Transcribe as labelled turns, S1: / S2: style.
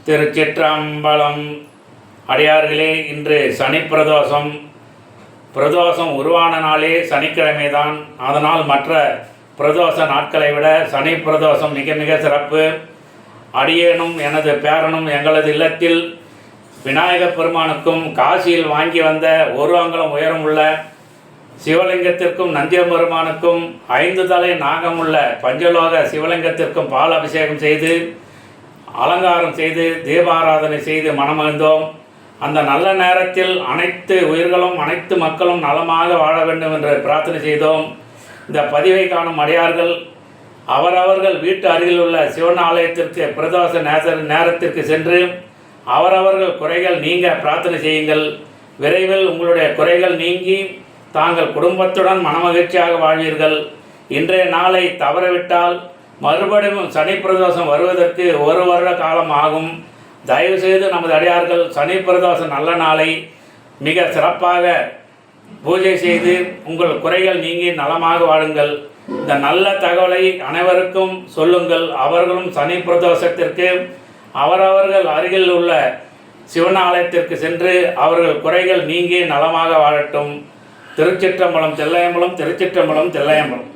S1: திருச்சிற்றம்பலம். அடியார்களே, இன்று சனி பிரதோஷம். பிரதோஷம் உருவான நாளே சனிக்கிழமை தான். அதனால் மற்ற பிரதோஷ நாட்களை விட சனி பிரதோஷம் மிக மிக சிறப்பு. அடியேனும் எனது பேரனும் எங்களது இல்லத்தில் விநாயகப் பெருமானுக்கும் காசியில் வாங்கி வந்த ஒரு அங்குலம் உயரம் உள்ள சிவலிங்கத்திற்கும் நந்தியம்பெருமானுக்கும் 5 தலை நாகமுள்ள பஞ்சலோக சிவலிங்கத்திற்கும் பால் அபிஷேகம் செய்து அலங்காரம் செய்து தீபாராதனை செய்து மனமகிழ்ந்தோம். அந்த நல்ல நேரத்தில் அனைத்து உயிர்களும் அனைத்து மக்களும் நலமாக வாழ வேண்டும் என்று பிரார்த்தனை செய்தோம். இந்த பதிவை காணும் அடியார்கள் அவரவர்கள் வீட்டு அருகில் உள்ள சிவன் ஆலயத்திற்கு பிரதோஷ நேரத்திற்கு சென்று அவரவர்கள் குறைகள் நீங்க பிரார்த்தனை செய்யுங்கள். விரைவில் உங்களுடைய குறைகள் நீங்கி தாங்கள் குடும்பத்துடன் மனமகிழ்ச்சியாக வாழ்வீர்கள். இன்றைய நாளை தவறவிட்டால் மறுபடியும் சனி பிரதோஷம் வருவதற்கு 1 வருட காலம் ஆகும். தயவுசெய்து நமது அடியார்கள் சனி பிரதோஷம் நல்ல நாளை மிக சிறப்பாக பூஜை செய்து உங்கள் குறைகள் நீங்கி நலமாக வாழுங்கள். இந்த நல்ல தகவலை அனைவருக்கும் சொல்லுங்கள். அவர்களும் சனி பிரதோஷத்திற்கு அவரவர்கள் அருகில் உள்ள சிவன் ஆலயத்திற்கு சென்று அவர்கள் குறைகள் நீங்கி நலமாக வாழட்டும். திருச்சிற்றம்பலம் தில்லையம்பலம், திருச்சிற்றம்பலம் தில்லையம்பலம்.